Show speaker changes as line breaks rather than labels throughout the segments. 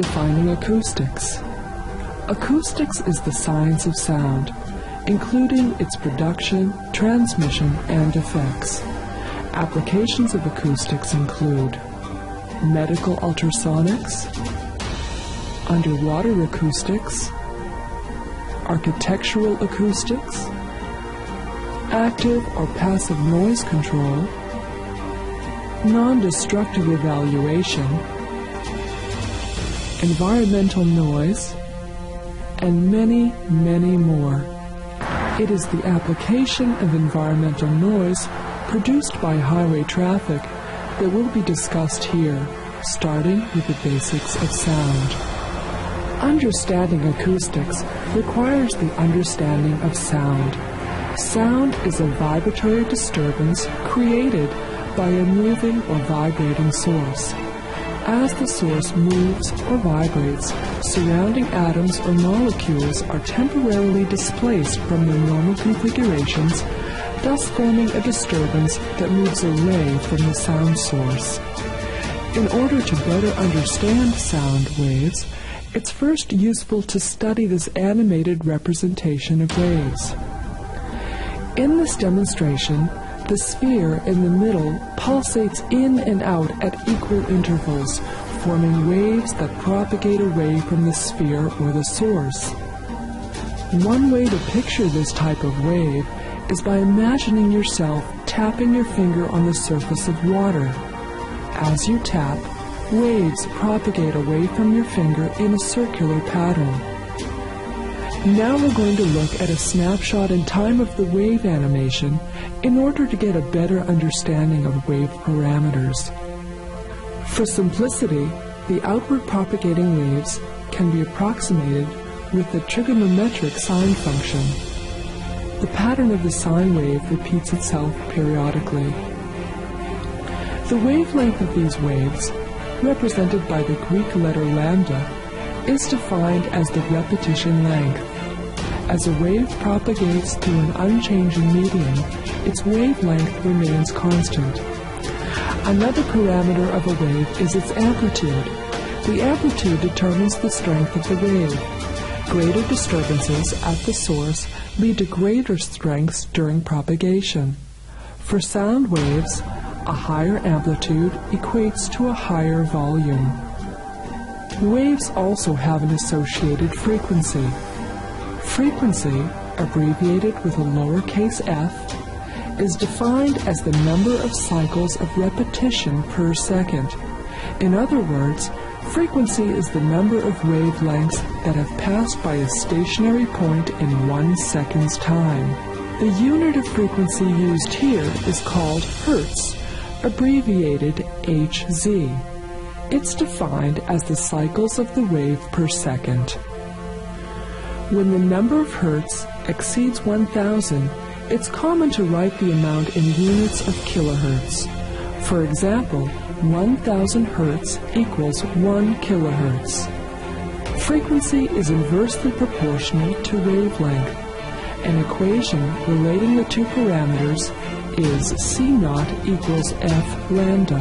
Defining acoustics. Acoustics is the science of sound, including its production, transmission, and effects. Applications of acoustics include medical ultrasonics, underwater acoustics, architectural acoustics, active or passive noise control, non-destructive evaluation, environmental noise, and many, many more. It is the application of environmental noise produced by highway traffic that will be discussed here, starting with the basics of sound. Understanding acoustics requires the understanding of sound. Sound is a vibratory disturbance created by a moving or vibrating source. As the source moves or vibrates, surrounding atoms or molecules are temporarily displaced from their normal configurations, thus forming a disturbance that moves away from the sound source. In order to better understand sound waves, it's first useful to study this animated representation of waves. In this demonstration, the sphere in the middle pulsates in and out at equal intervals, forming waves that propagate away from the sphere or the source. One way to picture this type of wave is by imagining yourself tapping your finger on the surface of water. As you tap, waves propagate away from your finger in a circular pattern. Now we're going to look at a snapshot in time of the wave animation in order to get a better understanding of wave parameters. For simplicity, the outward propagating waves can be approximated with the trigonometric sine function. The pattern of the sine wave repeats itself periodically. The wavelength of these waves, represented by the Greek letter lambda, is defined as the repetition length. As a wave propagates through an unchanging medium, its wavelength remains constant. Another parameter of a wave is its amplitude. The amplitude determines the strength of the wave. Greater disturbances at the source lead to greater strengths during propagation. For sound waves, a higher amplitude equates to a higher volume. Waves also have an associated frequency. Frequency, abbreviated with a lowercase f, is defined as the number of cycles of repetition per second. In other words, frequency is the number of wavelengths that have passed by a stationary point in 1 second's time. The unit of frequency used here is called hertz, abbreviated Hz. It's defined as the cycles of the wave per second. When the number of hertz exceeds 1000, it's common to write the amount in units of kilohertz. For example, 1000 hertz equals 1 kilohertz. Frequency is inversely proportional to wavelength. An equation relating the two parameters is C0 equals F lambda.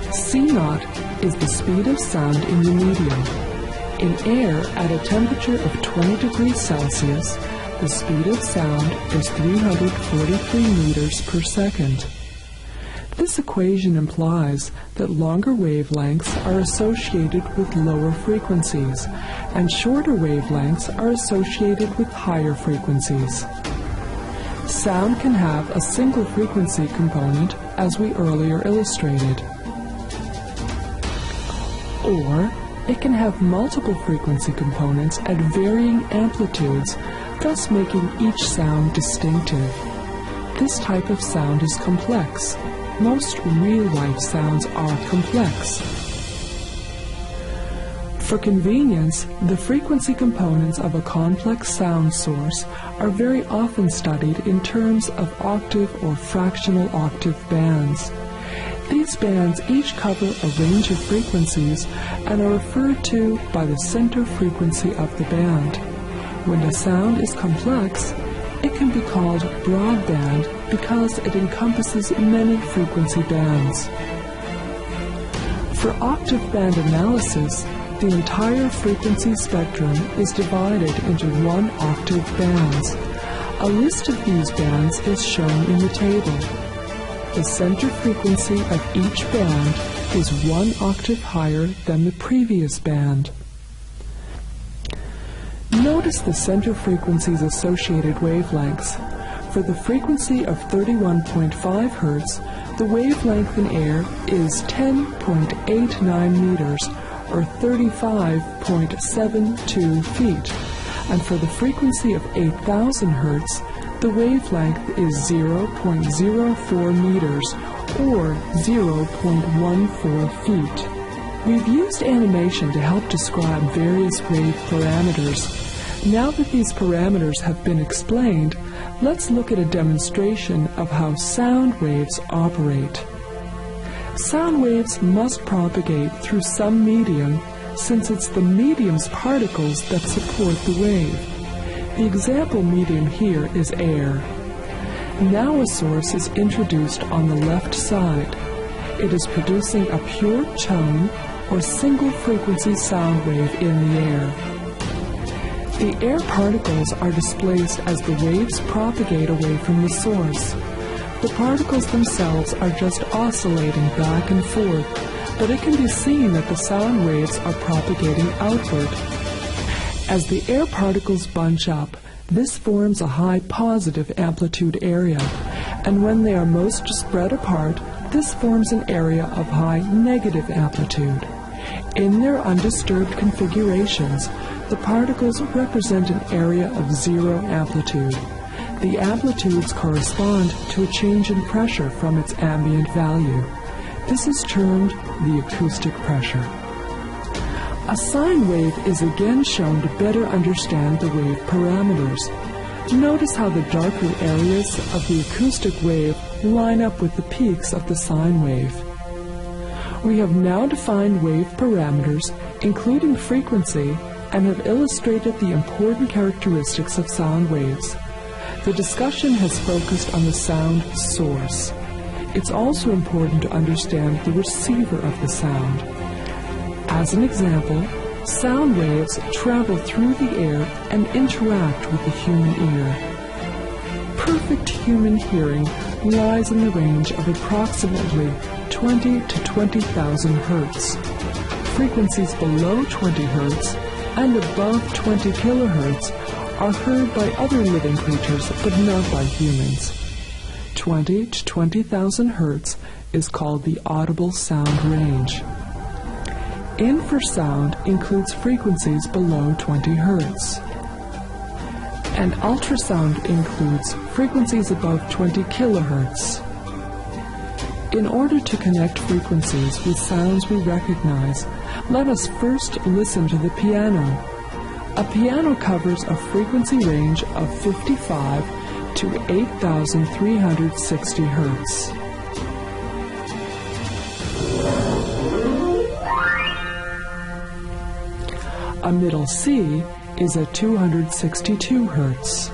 C0 is the speed of sound in the medium. In air at a temperature of 20 degrees Celsius, the speed of sound is 343 meters per second. This equation implies that longer wavelengths are associated with lower frequencies, and shorter wavelengths are associated with higher frequencies. Sound can have a single frequency component, as we earlier illustrated, or it can have multiple frequency components at varying amplitudes, thus making each sound distinctive. This type of sound is complex. Most real-life sounds are complex. For convenience, the frequency components of a complex sound source are very often studied in terms of octave or fractional octave bands. These bands each cover a range of frequencies and are referred to by the center frequency of the band. When a sound is complex, it can be called broadband because it encompasses many frequency bands. For octave band analysis, the entire frequency spectrum is divided into 1 octave bands. A list of these bands is shown in the table. The center frequency of each band is 1 octave higher than the previous band. Notice the center frequency's associated wavelengths. For the frequency of 31.5 Hz, the wavelength in air is 10.89 meters, or 35.72 feet. And for the frequency of 8,000 Hz, the wavelength is 0.04 meters, or 0.14 feet. We've used animation to help describe various wave parameters. Now that these parameters have been explained, let's look at a demonstration of how sound waves operate. Sound waves must propagate through some medium, since it's the medium's particles that support the wave. The example medium here is air. Now a source is introduced on the left side. It is producing a pure tone or single frequency sound wave in the air. The air particles are displaced as the waves propagate away from the source. The particles themselves are just oscillating back and forth, but it can be seen that the sound waves are propagating outward. As the air particles bunch up, this forms a high positive amplitude area, and when they are most spread apart, this forms an area of high negative amplitude. In their undisturbed configurations, the particles represent an area of 0 amplitude. The amplitudes correspond to a change in pressure from its ambient value. This is termed the acoustic pressure. A sine wave is again shown to better understand the wave parameters. Notice how the darker areas of the acoustic wave line up with the peaks of the sine wave. We have now defined wave parameters, including frequency, and have illustrated the important characteristics of sound waves. The discussion has focused on the sound source. It's also important to understand the receiver of the sound. As an example, sound waves travel through the air and interact with the human ear. Perfect human hearing lies in the range of approximately 20 to 20,000 Hz. Frequencies below 20 Hz and above 20 kilohertz are heard by other living creatures but not by humans. 20 to 20,000 Hz is called the audible sound range. Infrasound includes frequencies below 20 Hz. And ultrasound includes frequencies above 20 kilohertz. In order to connect frequencies with sounds we recognize, let us first listen to the piano. A piano covers a frequency range of 55 to 8,360 Hz. A middle C is at 262 Hz.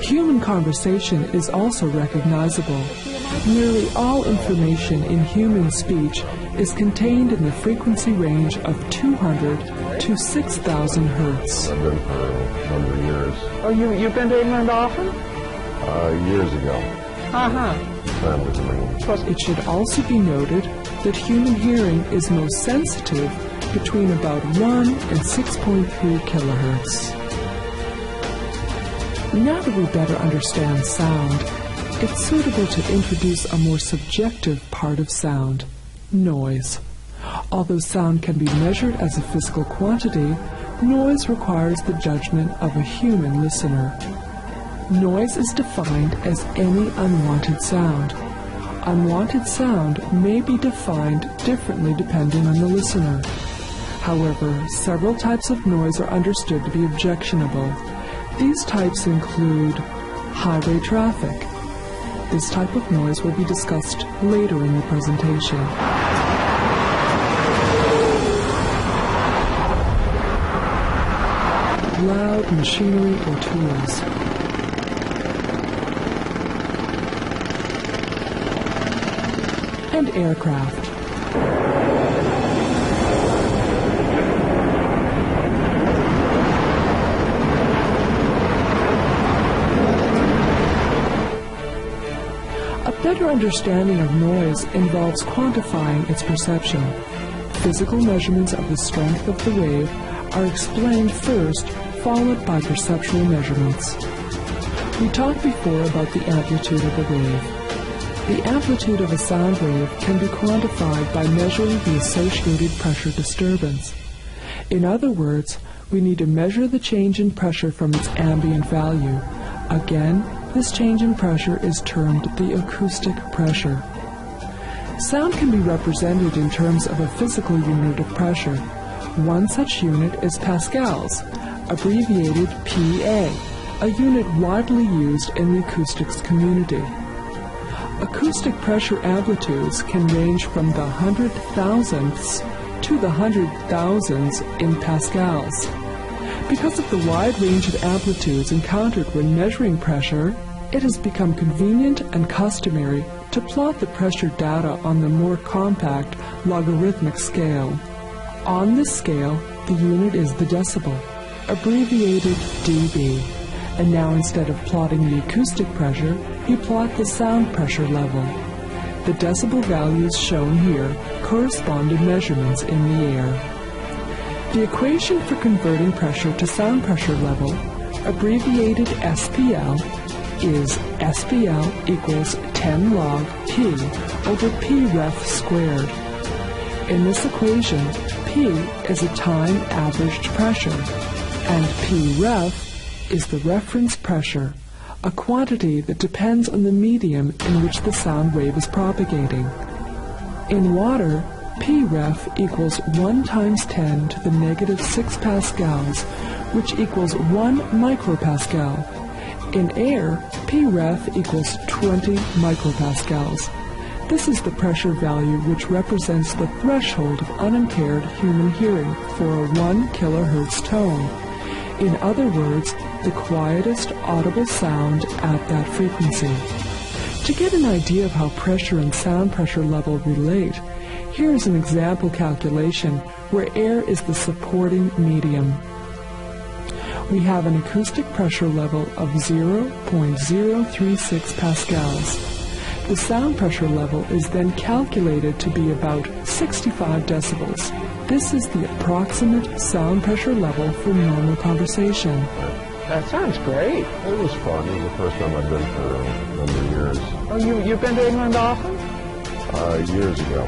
Human conversation is also recognizable. Nearly all information in human speech is contained in the frequency range of 200 to 6,000 Hz.
I've been for a number of years.
Oh, you've been to England often?
Years ago. Family's in England.
It should also be noted that human hearing is most sensitive between about 1 and 6.3 kilohertz. Now that we better understand sound, it's suitable to introduce a more subjective part of sound, noise. Although sound can be measured as a physical quantity, noise requires the judgment of a human listener. Noise is defined as any unwanted sound. Unwanted sound may be defined differently depending on the listener. However, several types of noise are understood to be objectionable. These types include highway traffic. This type of noise will be discussed later in the presentation. Loud machinery or tools. and aircraft. A better understanding of noise involves quantifying its perception. Physical measurements of the strength of the wave are explained first, followed by perceptual measurements. We talked before about the amplitude of the wave. The amplitude of a sound wave can be quantified by measuring the associated pressure disturbance. In other words, we need to measure the change in pressure from its ambient value. Again, this change in pressure is termed the acoustic pressure. Sound can be represented in terms of a physical unit of pressure. One such unit is pascals, abbreviated PA, a unit widely used in the acoustics community. Acoustic pressure amplitudes can range from the 100,000ths to the 100,000s in pascals. Because of the wide range of amplitudes encountered when measuring pressure, it has become convenient and customary to plot the pressure data on the more compact logarithmic scale. On this scale, the unit is the decibel, abbreviated dB. And now instead of plotting the acoustic pressure, you plot the sound pressure level. The decibel values shown here correspond to measurements in the air. The equation for converting pressure to sound pressure level, abbreviated SPL, is SPL equals 10 log P over P ref squared. In this equation, P is a time averaged pressure, and P ref is the reference pressure, a quantity that depends on the medium in which the sound wave is propagating. In water, P ref equals 1 times 10 to the negative 6 pascals, which equals 1 micropascal. In air, P ref equals 20 micropascals. This is the pressure value which represents the threshold of unimpaired human hearing for a 1 kilohertz tone. In other words, the quietest audible sound at that frequency. To get an idea of how pressure and sound pressure level relate, here is an example calculation where air is the supporting medium. We have an acoustic pressure level of 0.036 pascals. The sound pressure level is then calculated to be about 65 decibels. This is the approximate sound pressure level for normal conversation.
That sounds great.
It was fun. It was the first time I've been for a number of years.
Oh, you've been to England often?
Years ago.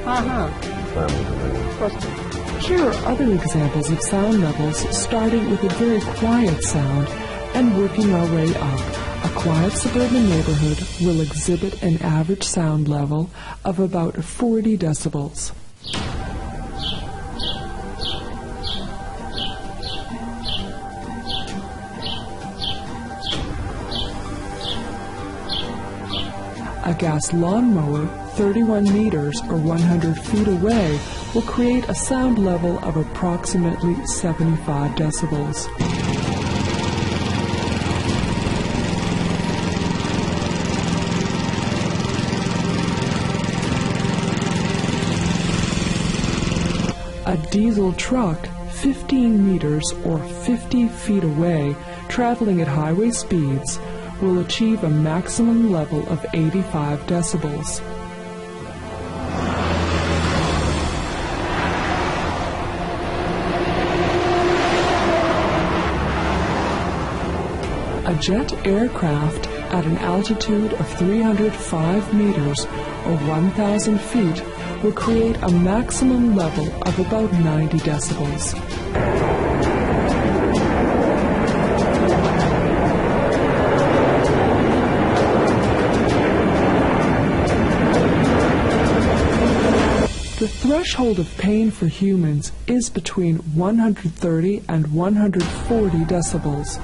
Family in England.
Here are other examples of sound levels, starting with a very quiet sound and working our way up. A quiet suburban neighborhood will exhibit an average sound level of about 40 decibels. A gas lawnmower 31 meters or 100 feet away will create a sound level of approximately 75 decibels. A diesel truck 15 meters or 50 feet away, traveling at highway speeds, will achieve a maximum level of 85 decibels. A jet aircraft at an altitude of 305 meters or 1,000 feet will create a maximum level of about 90 decibels. The threshold of pain for humans is between 130 and 140 decibels.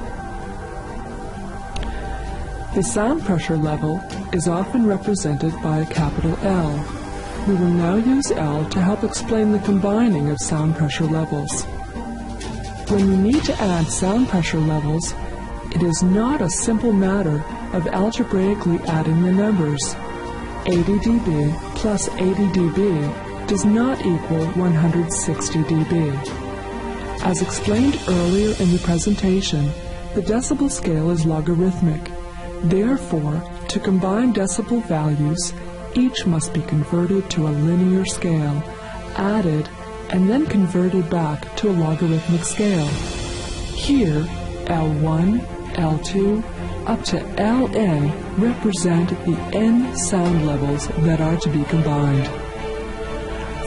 The sound pressure level is often represented by a capital L. We will now use L to help explain the combining of sound pressure levels. When you need to add sound pressure levels, it is not a simple matter of algebraically adding the numbers. 80 dB plus 80 dB does not equal 160 dB. As explained earlier in the presentation, the decibel scale is logarithmic. Therefore, to combine decibel values, each must be converted to a linear scale, added, and then converted back to a logarithmic scale. Here, L1, L2, up to Ln represent the n sound levels that are to be combined.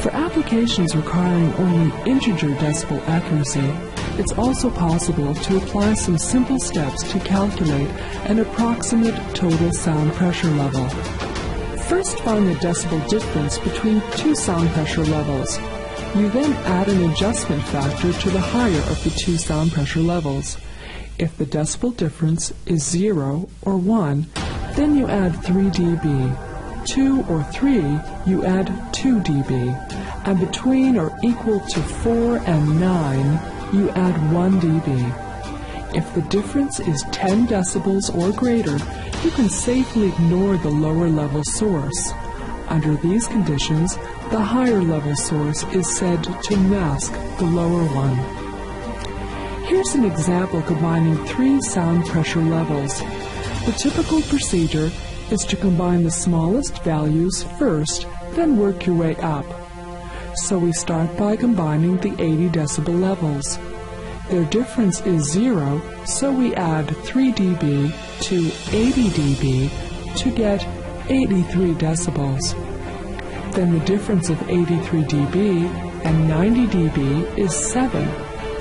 For applications requiring only integer decibel accuracy, it's also possible to apply some simple steps to calculate an approximate total sound pressure level. First, find the decibel difference between two sound pressure levels. You then add an adjustment factor to the higher of the two sound pressure levels. If the decibel difference is 0 or 1, then you add 3 dB. 2 or 3, you add 2 dB. And between or equal to 4 and 9, you add 1 dB. If the difference is 10 decibels or greater, you can safely ignore the lower level source. Under these conditions, the higher level source is said to mask the lower one. Here's an example combining 3 sound pressure levels. The typical procedure is to combine the smallest values first, then work your way up. So we start by combining the 80 decibel levels. Their difference is 0, so we add 3 dB to 80 dB to get 83 decibels. Then the difference of 83 dB and 90 dB is 7,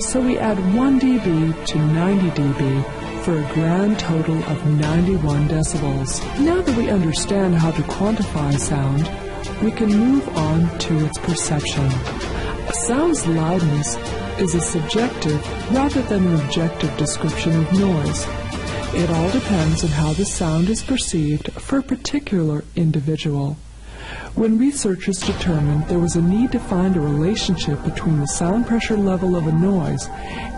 so we add 1 dB to 90 dB for a grand total of 91 decibels. Now that we understand how to quantify sound, we can move on to its perception. A sound's loudness is a subjective rather than an objective description of noise. It all depends on how the sound is perceived for a particular individual. When researchers determined there was a need to find a relationship between the sound pressure level of a noise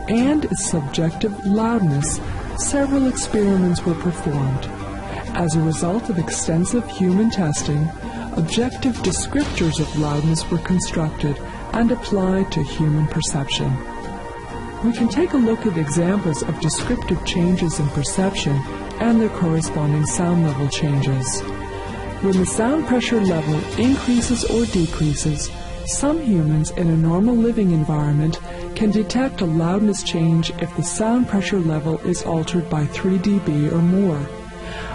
and its subjective loudness, several experiments were performed. As a result of extensive human testing, objective descriptors of loudness were constructed and applied to human perception. We can take a look at examples of descriptive changes in perception and their corresponding sound level changes. When the sound pressure level increases or decreases, some humans in a normal living environment can detect a loudness change if the sound pressure level is altered by 3 dB or more.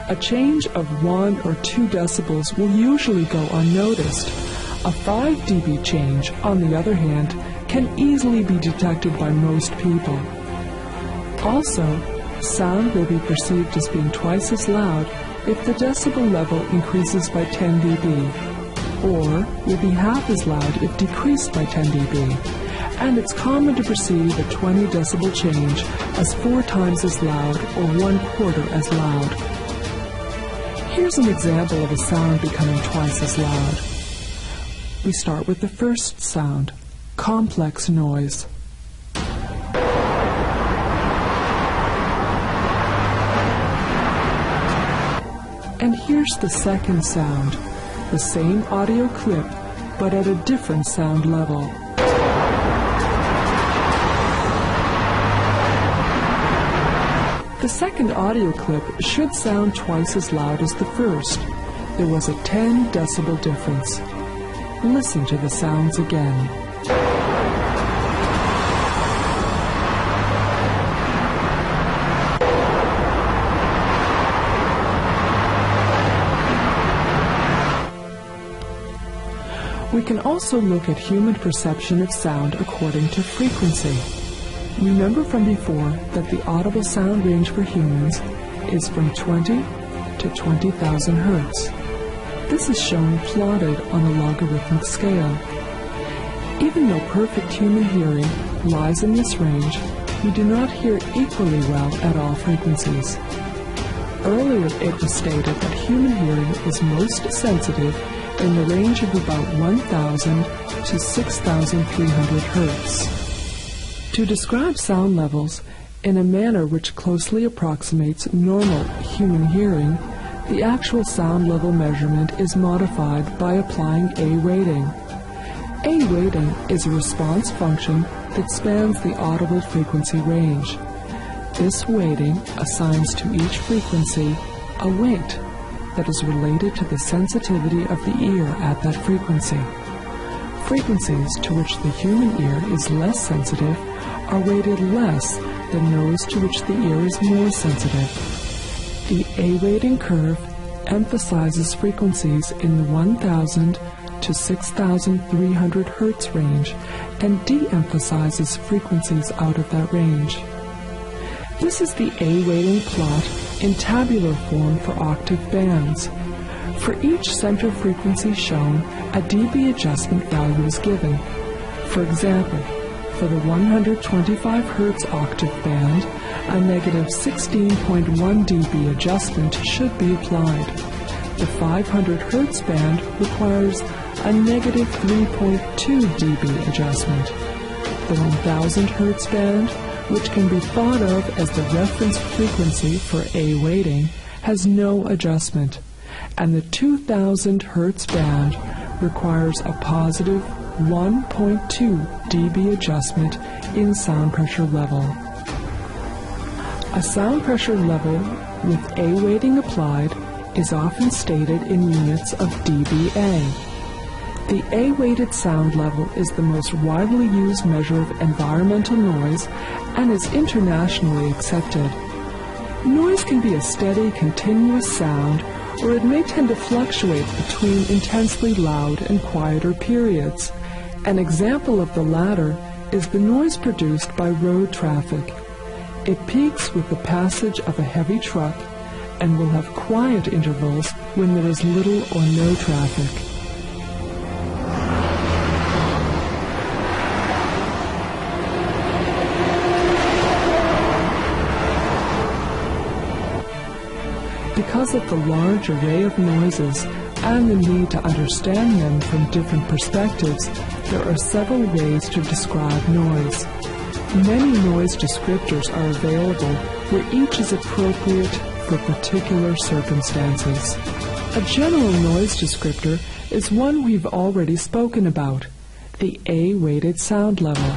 A change of 1 or 2 decibels will usually go unnoticed. A 5 dB change, on the other hand, can easily be detected by most people. Also, sound will be perceived as being twice as loud if the decibel level increases by 10 dB, or will be half as loud if decreased by 10 dB. And it's common to perceive a 20 decibel change as 4 times as loud or 1/4 as loud. Here's an example of a sound becoming twice as loud. We start with the first sound, complex noise. And here's the second sound, the same audio clip, but at a different sound level. The second audio clip should sound twice as loud as the first. There was a 10 decibel difference. Listen to the sounds again. We can also look at human perception of sound according to frequency. Remember from before that the audible sound range for humans is from 20 to 20,000 hertz. This is shown plotted on a logarithmic scale. Even though perfect human hearing lies in this range, we do not hear equally well at all frequencies. Earlier it was stated that human hearing is most sensitive in the range of about 1,000 to 6,300 hertz. To describe sound levels in a manner which closely approximates normal human hearing, the actual sound level measurement is modified by applying A weighting. A weighting is a response function that spans the audible frequency range. This weighting assigns to each frequency a weight that is related to the sensitivity of the ear at that frequency. Frequencies to which the human ear is less sensitive are weighted less than those to which the ear is more sensitive. The A weighting curve emphasizes frequencies in the 1000 to 6300 Hz range and de-emphasizes frequencies out of that range. This is the A weighting plot in tabular form for octave bands. For each center frequency shown, a dB adjustment value is given. For example, for the 125 Hz octave band, a negative 16.1 dB adjustment should be applied. The 500 Hz band requires a negative 3.2 dB adjustment. The 1000 Hz band, which can be thought of as the reference frequency for A weighting, has no adjustment, and the 2000 Hz band requires a positive 1.2 dB adjustment in sound pressure level. A sound pressure level with A weighting applied is often stated in units of dBA. The A-weighted sound level is the most widely used measure of environmental noise and is internationally accepted. Noise can be a steady, continuous sound, or it may tend to fluctuate between intensely loud and quieter periods. An example of the latter is the noise produced by road traffic. It peaks with the passage of a heavy truck and will have quiet intervals when there is little or no traffic. Because of the large array of noises and the need to understand them from different perspectives, there are several ways to describe noise. Many noise descriptors are available where each is appropriate for particular circumstances. A general noise descriptor is one we've already spoken about, the A-weighted sound level.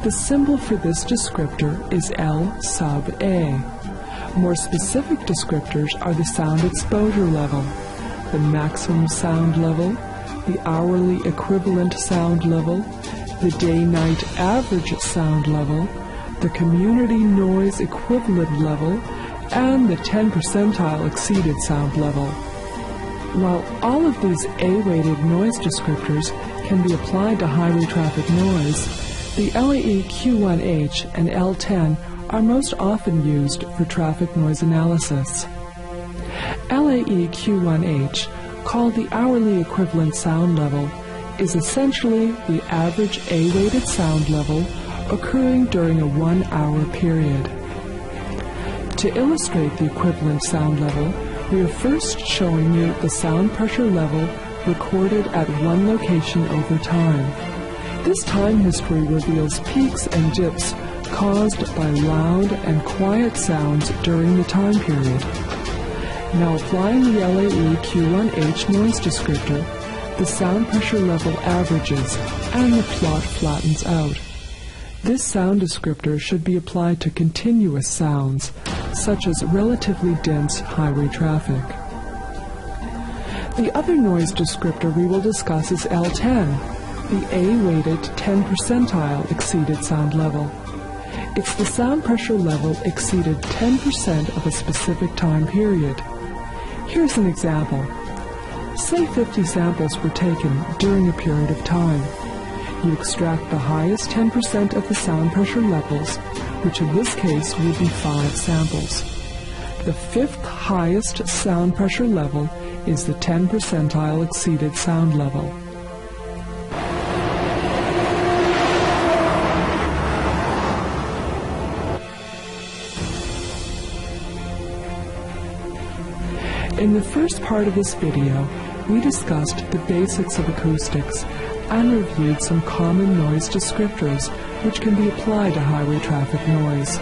The symbol for this descriptor is L sub A. More specific descriptors are the sound exposure level, the maximum sound level, the hourly equivalent sound level, the day-night average sound level, the community noise equivalent level, and the 10 percentile exceeded sound level. While all of these A-weighted noise descriptors can be applied to highway traffic noise, the LAE Q1H and L10 are most often used for traffic noise analysis. LAE Q1H, called the hourly equivalent sound level, is essentially the average A-weighted sound level occurring during a 1 hour period. To illustrate the equivalent sound level, we are first showing you the sound pressure level recorded at one location over time. This time history reveals peaks and dips caused by loud and quiet sounds during the time period. Now applying the LAE Q1H noise descriptor, the sound pressure level averages and the plot flattens out. This sound descriptor should be applied to continuous sounds, such as relatively dense highway traffic. The other noise descriptor we will discuss is L10, the A-weighted 10 percentile exceeded sound level. It's the sound pressure level exceeded 10% of a specific time period. Here's an example. Say 50 samples were taken during a period of time. You extract the highest 10% of the sound pressure levels, which in this case would be 5 samples. The fifth highest sound pressure level is the 10 percentile exceeded sound level. In the first part of this video, we discussed the basics of acoustics and reviewed some common noise descriptors which can be applied to highway traffic noise.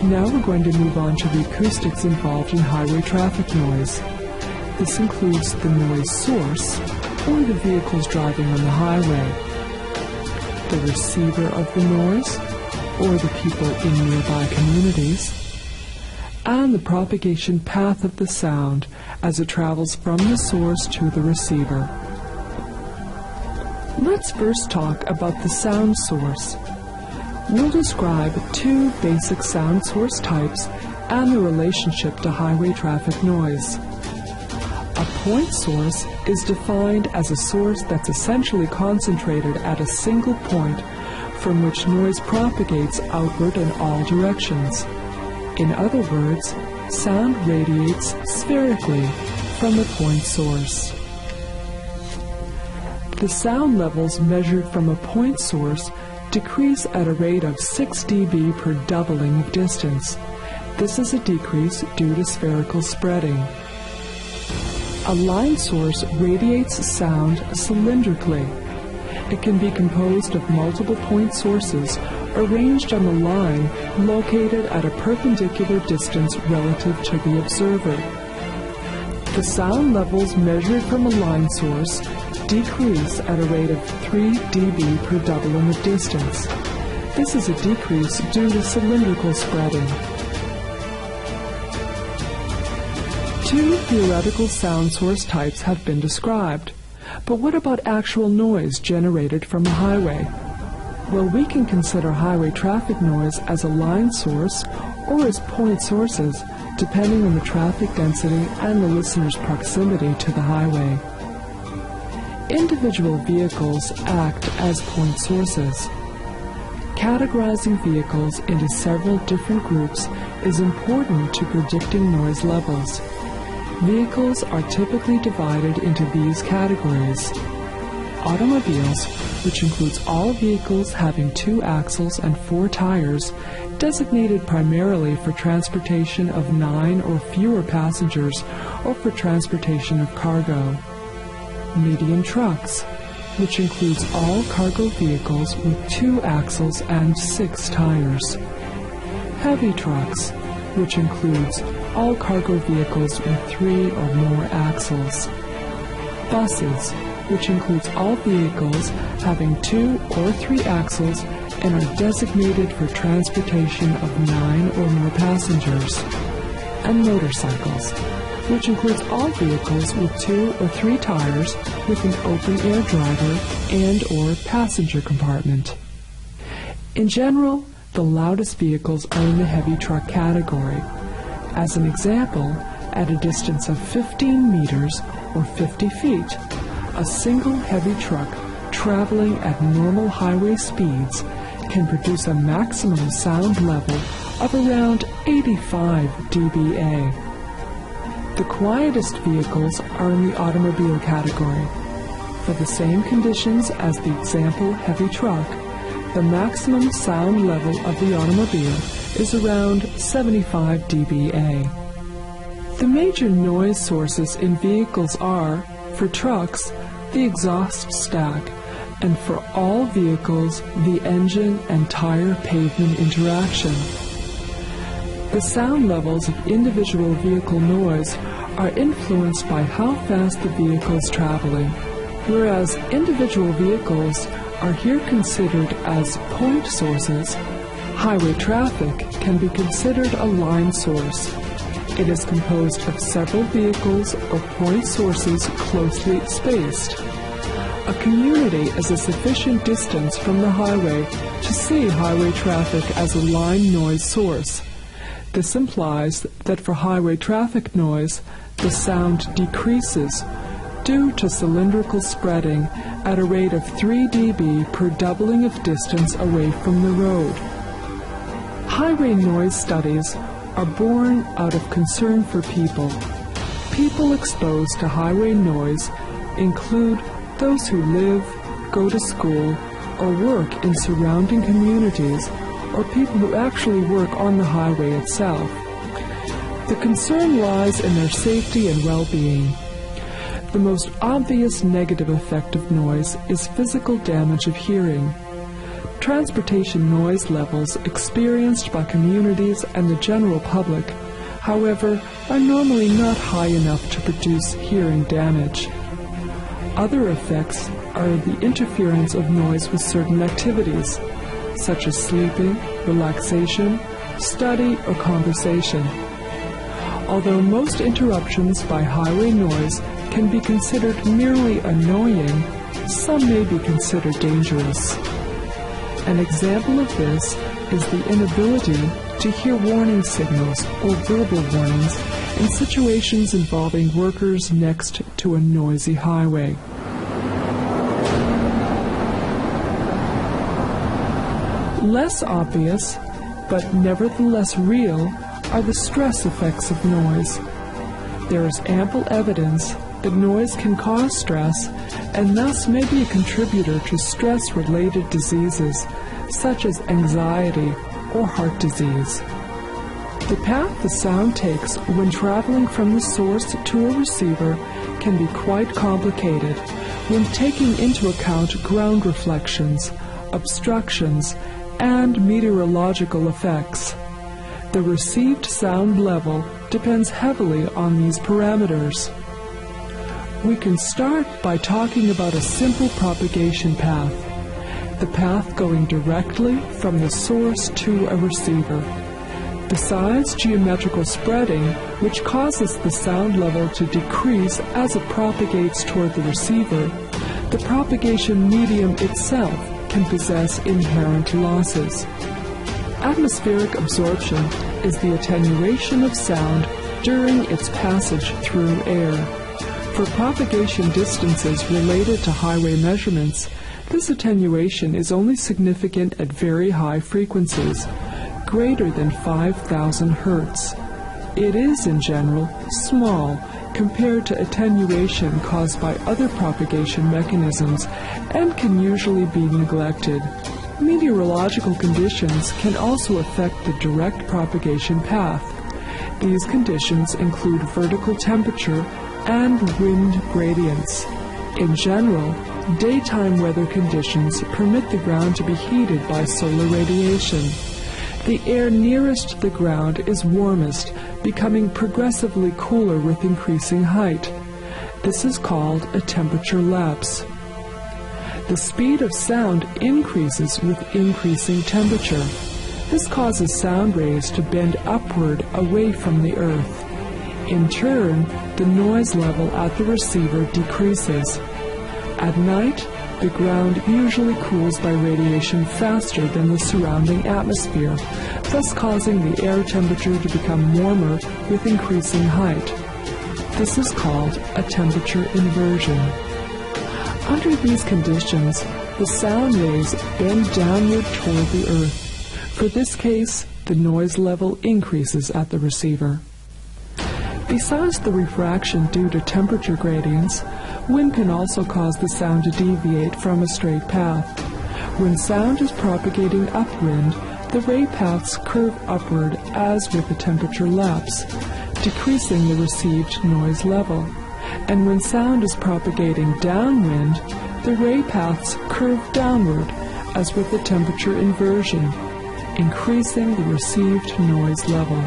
Now we're going to move on to the acoustics involved in highway traffic noise. This includes the noise source, or the vehicles driving on the highway, the receiver of the noise, or the people in nearby communities, and the propagation path of the sound as it travels from the source to the receiver. Let's first talk about the sound source. We'll describe two basic sound source types and the relationship to highway traffic noise. A point source is defined as a source that's essentially concentrated at a single point from which noise propagates outward in all directions. In other words, sound radiates spherically from the point source. The sound levels measured from a point source decrease at a rate of 6 dB per doubling of distance. This is a decrease due to spherical spreading. A line source radiates sound cylindrically. It can be composed of multiple point sources arranged on the line located at a perpendicular distance relative to the observer. The sound levels measured from a line source decrease at a rate of 3 dB per doubling of distance. This is a decrease due to cylindrical spreading. Two theoretical sound source types have been described. But what about actual noise generated from a highway? Well, we can consider highway traffic noise as a line source or as point sources, depending on the traffic density and the listener's proximity to the highway. Individual vehicles act as point sources. Categorizing vehicles into several different groups is important to predicting noise levels. Vehicles are typically divided into these categories. Automobiles, which includes all vehicles having 2 axles and 4 tires, designated primarily for transportation of 9 or fewer passengers or for transportation of cargo. Medium trucks, which includes all cargo vehicles with 2 axles and 6 tires. Heavy trucks, which includes all cargo vehicles with 3 or more axles. Buses, which includes all vehicles having 2 or 3 axles and are designated for transportation of 9 or more passengers. And motorcycles, which includes all vehicles with 2 or 3 tires with an open-air driver and or passenger compartment. In general, the loudest vehicles are in the heavy truck category. As an example, at a distance of 15 meters or 50 feet, a single heavy truck traveling at normal highway speeds can produce a maximum sound level of around 85 dBA. The quietest vehicles are in the automobile category. For the same conditions as the example heavy truck, the maximum sound level of the automobile is around 75 dBA. The major noise sources in vehicles are, for trucks, the exhaust stack, and for all vehicles, the engine and tire pavement interaction. The sound levels of individual vehicle noise are influenced by how fast the vehicle is traveling, whereas individual vehicles are here considered as point sources. Highway traffic can be considered a line source. It is composed of several vehicles or point sources closely spaced. A community is a sufficient distance from the highway to see highway traffic as a line noise source. This implies that for highway traffic noise, the sound decreases due to cylindrical spreading at a rate of 3 dB per doubling of distance away from the road. Highway noise studies are born out of concern for people. People exposed to highway noise include those who live, go to school, or work in surrounding communities, or people who actually work on the highway itself. The concern lies in their safety and well-being. The most obvious negative effect of noise is physical damage of hearing. transportation noise levels experienced by communities and the general public, however, are normally not high enough to produce hearing damage. Other effects are the interference of noise with certain activities, such as sleeping, relaxation, study, or conversation. Although most interruptions by highway noise can be considered merely annoying, some may be considered dangerous. An example of this is the inability to hear warning signals or verbal warnings in situations involving workers next to a noisy highway. Less obvious, but nevertheless real, are the stress effects of noise. There is ample evidence that noise can cause stress and thus may be a contributor to stress-related diseases such as anxiety or heart disease. The path the sound takes when traveling from the source to a receiver can be quite complicated when taking into account ground reflections, obstructions, and meteorological effects. The received sound level depends heavily on these parameters. We can start by talking about a simple propagation path, the path going directly from the source to a receiver. Besides geometrical spreading, which causes the sound level to decrease as it propagates toward the receiver, the propagation medium itself can possess inherent losses. Atmospheric absorption is the attenuation of sound during its passage through air. For propagation distances related to highway measurements, this attenuation is only significant at very high frequencies, greater than 5,000 Hertz. It is, in general, small compared to attenuation caused by other propagation mechanisms and can usually be neglected. Meteorological conditions can also affect the direct propagation path. These conditions include vertical temperature and wind gradients. In general, daytime weather conditions permit the ground to be heated by solar radiation. The air nearest the ground is warmest, becoming progressively cooler with increasing height. This is called a temperature lapse. The speed of sound increases with increasing temperature. This causes sound waves to bend upward away from the earth. In turn, the noise level at the receiver decreases. At night, the ground usually cools by radiation faster than the surrounding atmosphere, thus causing the air temperature to become warmer with increasing height. This is called a temperature inversion. Under these conditions, the sound waves bend downward toward the earth. For this case, the noise level increases at the receiver. Besides the refraction due to temperature gradients, wind can also cause the sound to deviate from a straight path. When sound is propagating upwind, the ray paths curve upward as with a temperature lapse, decreasing the received noise level. And when sound is propagating downwind, the ray paths curve downward as with a temperature inversion, increasing the received noise level.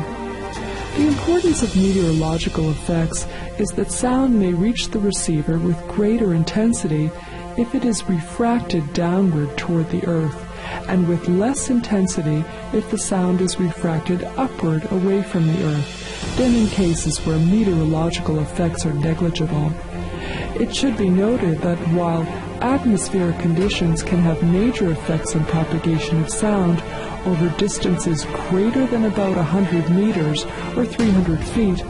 The importance of meteorological effects is that sound may reach the receiver with greater intensity if it is refracted downward toward the earth, and with less intensity if the sound is refracted upward away from the earth than in cases where meteorological effects are negligible. It should be noted that while atmospheric conditions can have major effects on propagation of sound over distances greater than about 100 meters or 300 feet,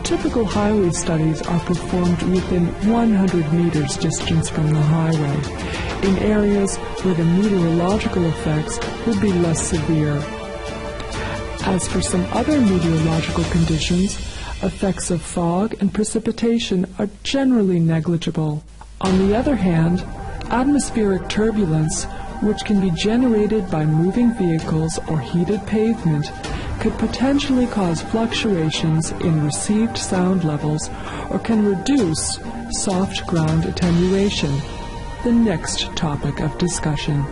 typical highway studies are performed within 100 meters distance from the highway, in areas where the meteorological effects would be less severe. As for some other meteorological conditions, effects of fog and precipitation are generally negligible. On the other hand, atmospheric turbulence, which can be generated by moving vehicles or heated pavement, could potentially cause fluctuations in received sound levels or can reduce soft ground attenuation, the next topic of discussion.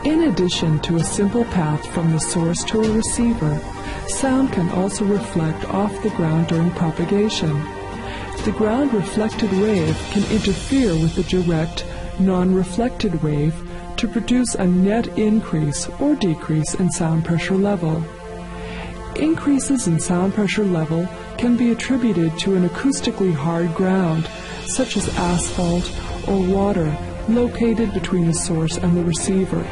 In addition to a simple path from the source to a receiver, sound can also reflect off the ground during propagation. The ground reflected wave can interfere with the direct, non-reflected wave to produce a net increase or decrease in sound pressure level. Increases in sound pressure level can be attributed to an acoustically hard ground, such as asphalt or water, located between the source and the receiver.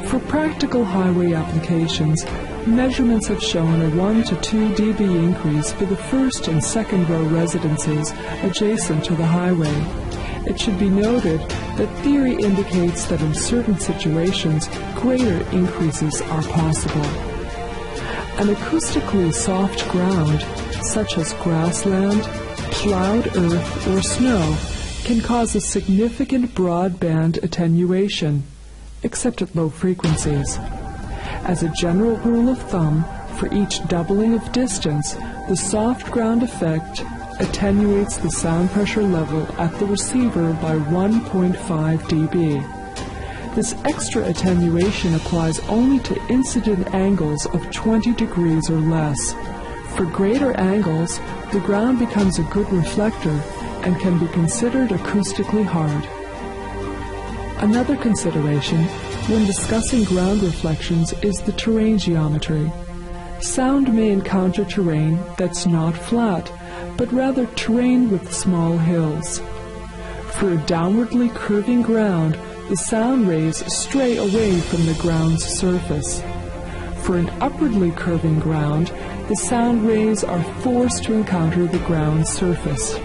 For practical highway applications, measurements have shown a 1 to 2 dB increase for the first and second row residences adjacent to the highway. It should be noted that theory indicates that in certain situations, greater increases are possible. An acoustically soft ground, such as grassland, plowed earth, or snow, can cause a significant broadband attenuation, except at low frequencies. As a general rule of thumb, for each doubling of distance, the soft ground effect attenuates the sound pressure level at the receiver by 1.5 dB. This extra attenuation applies only to incident angles of 20 degrees or less. For greater angles, the ground becomes a good reflector and can be considered acoustically hard. Another consideration when discussing ground reflections is the terrain geometry. Sound may encounter terrain that's not flat, but rather terrain with small hills. For a downwardly curving ground, the sound rays stray away from the ground's surface. For an upwardly curving ground, the sound rays are forced to encounter the ground's surface.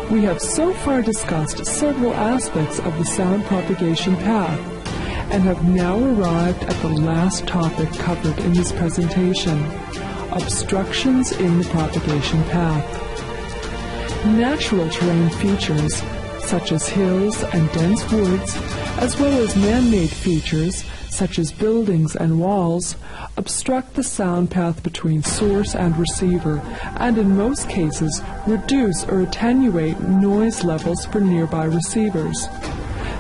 We have so far discussed several aspects of the sound propagation path and have now arrived at the last topic covered in this presentation: obstructions in the propagation path. Natural terrain features, such as hills and dense woods, as well as man-made features, such as buildings and walls, obstruct the sound path between source and receiver, and in most cases reduce or attenuate noise levels for nearby receivers.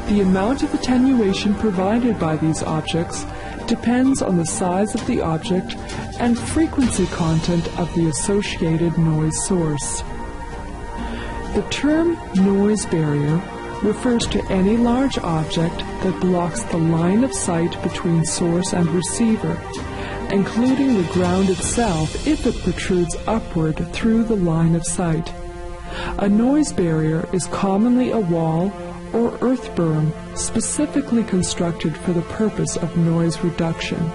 The amount of attenuation provided by these objects depends on the size of the object and frequency content of the associated noise source. The term noise barrier refers to any large object that blocks the line of sight between source and receiver, including the ground itself if it protrudes upward through the line of sight. A noise barrier is commonly a wall or earth berm specifically constructed for the purpose of noise reduction.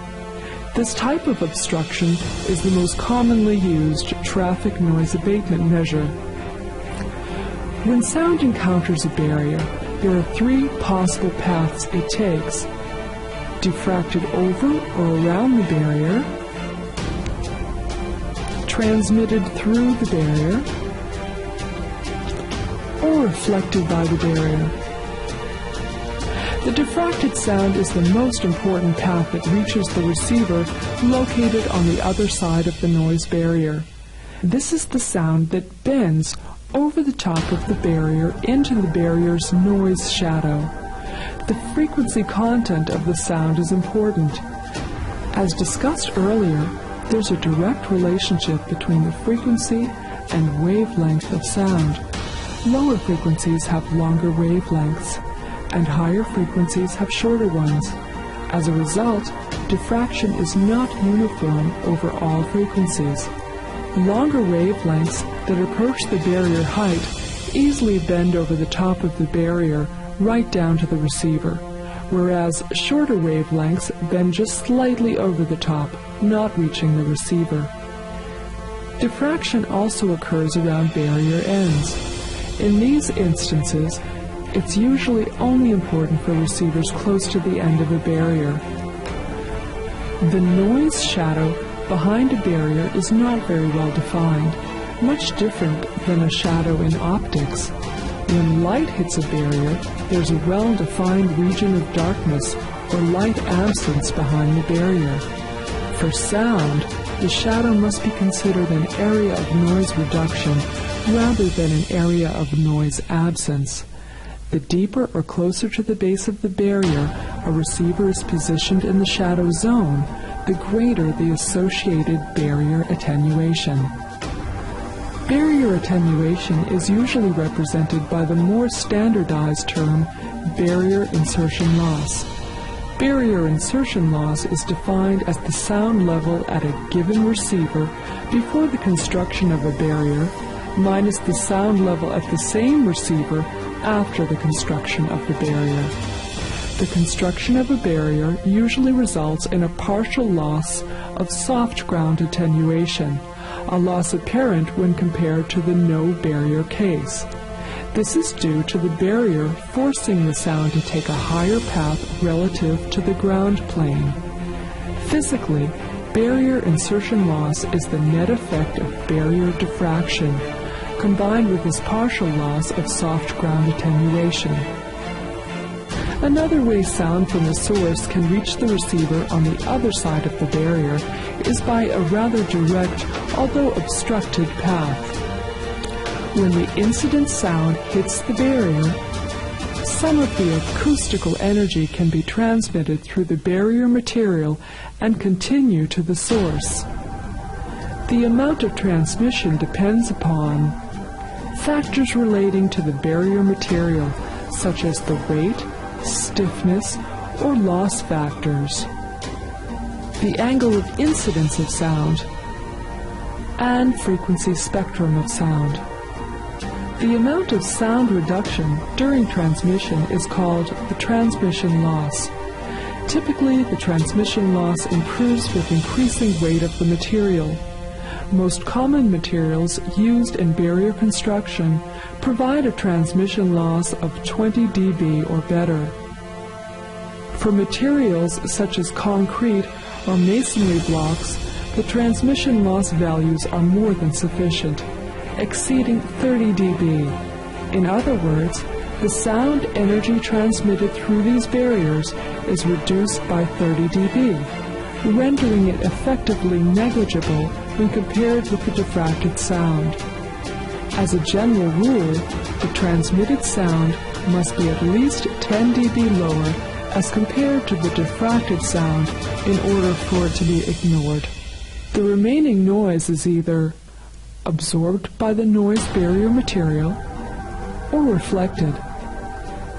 This type of obstruction is the most commonly used traffic noise abatement measure. When sound encounters a barrier, there are three possible paths it takes: diffracted over or around the barrier, transmitted through the barrier, or reflected by the barrier. The diffracted sound is the most important path that reaches the receiver located on the other side of the noise barrier. This is the sound that bends over the top of the barrier into the barrier's noise shadow. The frequency content of the sound is important. As discussed earlier, there's a direct relationship between the frequency and wavelength of sound. Lower frequencies have longer wavelengths, and higher frequencies have shorter ones. As a result, diffraction is not uniform over all frequencies. Longer wavelengths that approach the barrier height easily bend over the top of the barrier right down to the receiver, whereas shorter wavelengths bend just slightly over the top, not reaching the receiver. Diffraction also occurs around barrier ends. In these instances, it's usually only important for receivers close to the end of a barrier. The noise shadow behind a barrier is not very well defined, much different than a shadow in optics. When light hits a barrier, there's a well-defined region of darkness or light absence behind the barrier. For sound, the shadow must be considered an area of noise reduction rather than an area of noise absence. The deeper or closer to the base of the barrier a receiver is positioned in the shadow zone, the greater the associated barrier attenuation. Barrier attenuation is usually represented by the more standardized term barrier insertion loss. Barrier insertion loss is defined as the sound level at a given receiver before the construction of a barrier minus the sound level at the same receiver after the construction of the barrier. The construction of a barrier usually results in a partial loss of soft ground attenuation, a loss apparent when compared to the no barrier case. This is due to the barrier forcing the sound to take a higher path relative to the ground plane. Physically, barrier insertion loss is the net effect of barrier diffraction, combined with this partial loss of soft ground attenuation. Another way sound from the source can reach the receiver on the other side of the barrier is by a rather direct, although obstructed path. When the incident sound hits the barrier, some of the acoustical energy can be transmitted through the barrier material and continue to the source. The amount of transmission depends upon factors relating to the barrier material, such as the weight, stiffness, or loss factors, the angle of incidence of sound, and frequency spectrum of sound. The amount of sound reduction during transmission is called the transmission loss. Typically, the transmission loss improves with increasing weight of the material. Most common materials used in barrier construction provide a transmission loss of 20 dB or better. For materials such as concrete or masonry blocks, the transmission loss values are more than sufficient, exceeding 30 dB. In other words, the sound energy transmitted through these barriers is reduced by 30 dB, rendering it effectively negligible when compared with the diffracted sound. As a general rule, the transmitted sound must be at least 10 dB lower as compared to the diffracted sound in order for it to be ignored. The remaining noise is either absorbed by the noise barrier material or reflected.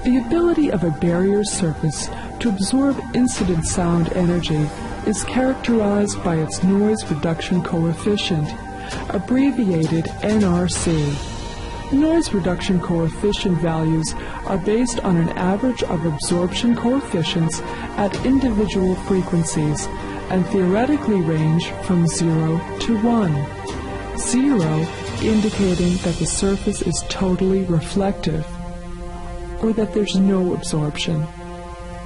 The ability of a barrier surface to absorb incident sound energy is characterized by its noise reduction coefficient, abbreviated NRC. Noise reduction coefficient values are based on an average of absorption coefficients at individual frequencies and theoretically range from 0 to 1. 0 indicating that the surface is totally reflective, or that there's no absorption,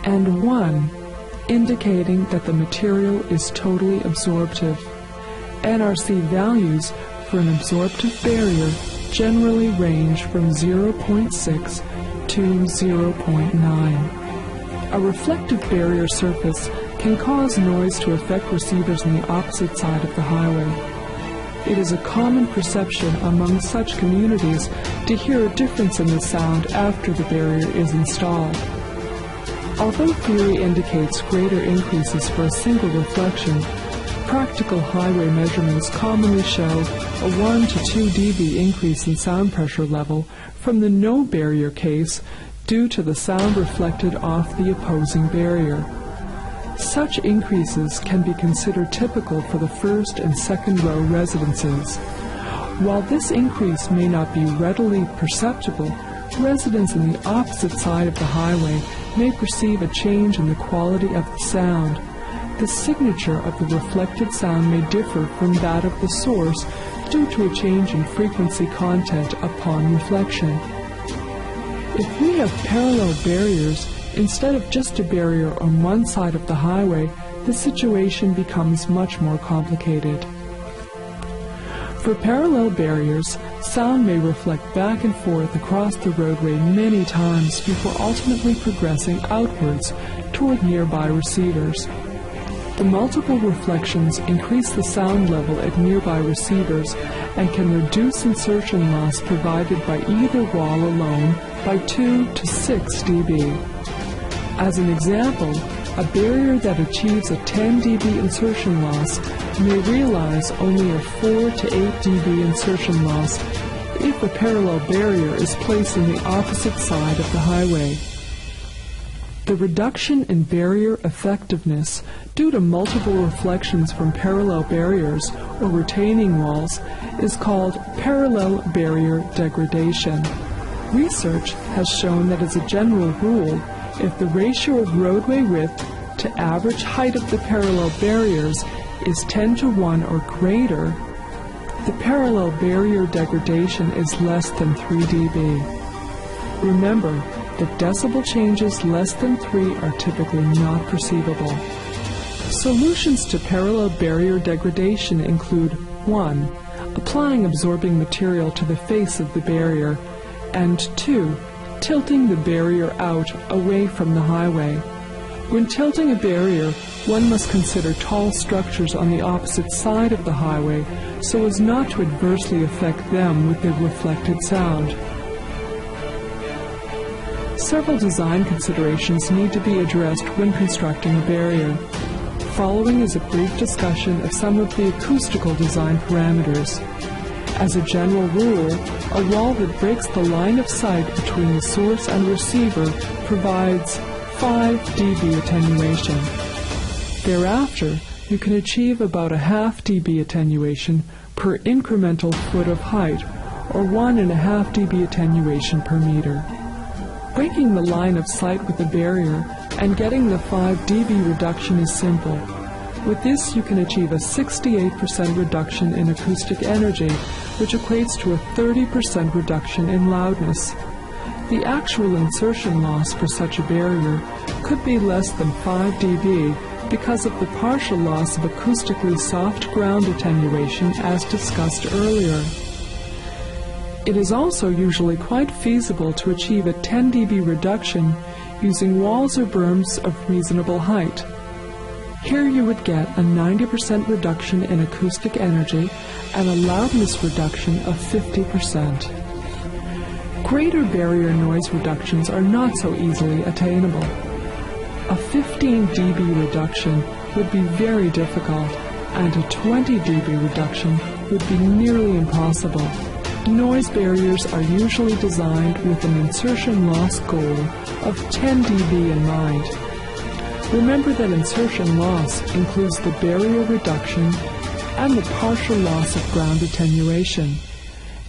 and 1 indicating that the material is totally absorptive. NRC values for an absorptive barrier generally range from 0.6 to 0.9. A reflective barrier surface can cause noise to affect receivers on the opposite side of the highway. It is a common perception among such communities to hear a difference in the sound after the barrier is installed. Although theory indicates greater increases for a single reflection, practical highway measurements commonly show a 1 to 2 dB increase in sound pressure level from the no barrier case due to the sound reflected off the opposing barrier. Such increases can be considered typical for the first and second row residences. While this increase may not be readily perceptible, residents on the opposite side of the highway may perceive a change in the quality of the sound. The signature of the reflected sound may differ from that of the source due to a change in frequency content upon reflection. If we have parallel barriers, instead of just a barrier on one side of the highway, the situation becomes much more complicated. For parallel barriers, sound may reflect back and forth across the roadway many times before ultimately progressing outwards toward nearby receivers. The multiple reflections increase the sound level at nearby receivers and can reduce insertion loss provided by either wall alone by 2 to 6 dB. As an example, a barrier that achieves a 10 dB insertion loss may realize only a 4 to 8 dB insertion loss if a parallel barrier is placed on the opposite side of the highway. The reduction in barrier effectiveness due to multiple reflections from parallel barriers or retaining walls is called parallel barrier degradation. Research has shown that as a general rule, if the ratio of roadway width to average height of the parallel barriers is 10 to 1 or greater, the parallel barrier degradation is less than 3 dB. Remember that decibel changes less than 3 are typically not perceivable. Solutions to parallel barrier degradation include 1. Applying absorbing material to the face of the barrier, and 2. Tilting the barrier out away from the highway. When tilting a barrier, one must consider tall structures on the opposite side of the highway so as not to adversely affect them with the reflected sound. Several design considerations need to be addressed when constructing a barrier. Following is a brief discussion of some of the acoustical design parameters. As a general rule, a wall that breaks the line of sight between the source and receiver provides 5 dB attenuation. Thereafter, you can achieve about a half dB attenuation per incremental foot of height, or 1.5 dB attenuation per meter. Breaking the line of sight with a barrier and getting the 5 dB reduction is simple. With this, you can achieve a 68% reduction in acoustic energy, which equates to a 30% reduction in loudness. The actual insertion loss for such a barrier could be less than 5 dB because of the partial loss of acoustically soft ground attenuation as discussed earlier. It is also usually quite feasible to achieve a 10 dB reduction using walls or berms of reasonable height. Here you would get a 90% reduction in acoustic energy and a loudness reduction of 50%. Greater barrier noise reductions are not so easily attainable. A 15 dB reduction would be very difficult, and a 20 dB reduction would be nearly impossible. Noise barriers are usually designed with an insertion loss goal of 10 dB in mind. Remember that insertion loss includes the barrier reduction and the partial loss of ground attenuation.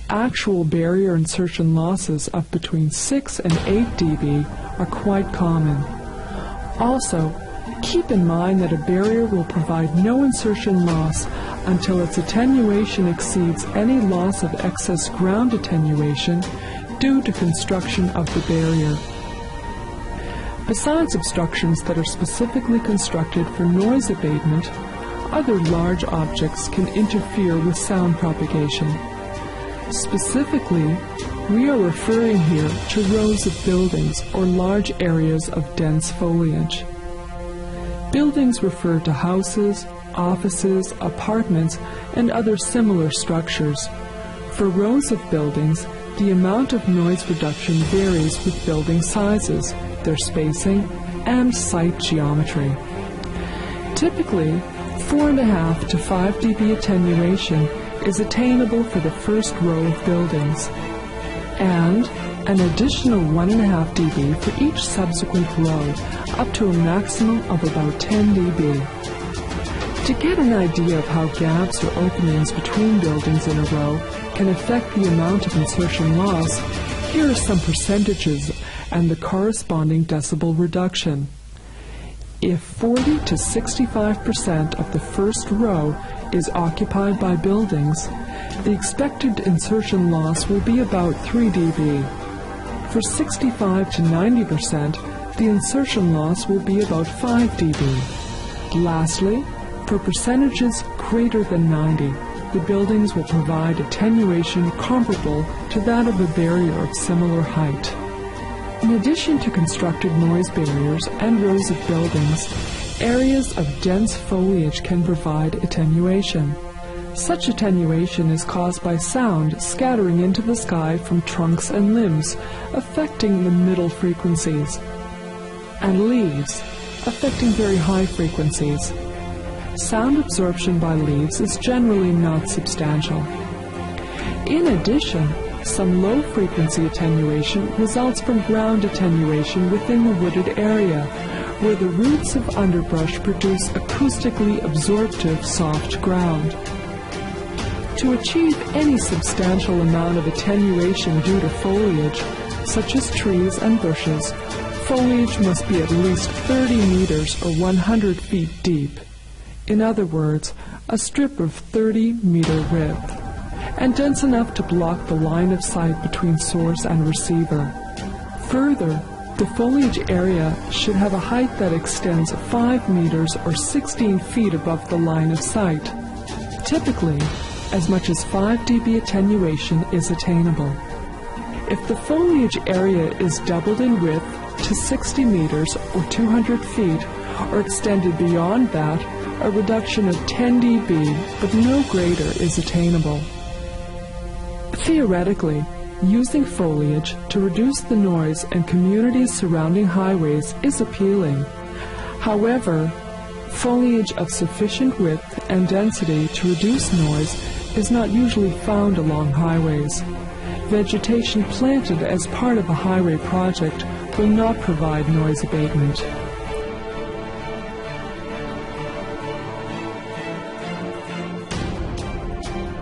Actual barrier insertion losses of between 6 and 8 dB are quite common. Also, keep in mind that a barrier will provide no insertion loss until its attenuation exceeds any loss of excess ground attenuation due to construction of the barrier. Besides obstructions that are specifically constructed for noise abatement, other large objects can interfere with sound propagation. Specifically, we are referring here to rows of buildings or large areas of dense foliage. Buildings refer to houses, offices, apartments, and other similar structures. For rows of buildings, the amount of noise reduction varies with building sizes, their spacing, and site geometry. Typically, 4.5 to 5 dB attenuation is attainable for the first row of buildings, and an additional 1.5 dB for each subsequent row, up to a maximum of about 10 dB. To get an idea of how gaps or openings between buildings in a row can affect the amount of insertion loss, here are some percentages and the corresponding decibel reduction. If 40 to 65% of the first row is occupied by buildings, the expected insertion loss will be about 3 dB. For 65 to 90%, the insertion loss will be about 5 dB. Lastly, for percentages greater than 90, the buildings will provide attenuation comparable to that of a barrier of similar height. In addition to constructed noise barriers and rows of buildings, areas of dense foliage can provide attenuation. Such attenuation is caused by sound scattering into the sky from trunks and limbs, affecting the middle frequencies, and leaves, affecting very high frequencies. Sound absorption by leaves is generally not substantial. In addition, some low-frequency attenuation results from ground attenuation within the wooded area, where the roots of underbrush produce acoustically absorptive soft ground. To achieve any substantial amount of attenuation due to foliage, such as trees and bushes, foliage must be at least 30 meters or 100 feet deep. In other words, a strip of 30-meter width, and dense enough to block the line of sight between source and receiver. Further, the foliage area should have a height that extends 5 meters or 16 feet above the line of sight. Typically, as much as 5 dB attenuation is attainable. If the foliage area is doubled in width to 60 meters or 200 feet, or extended beyond that, a reduction of 10 dB, but no greater, is attainable. Theoretically, using foliage to reduce the noise in communities surrounding highways is appealing. However, foliage of sufficient width and density to reduce noise is not usually found along highways. Vegetation planted as part of a highway project will not provide noise abatement.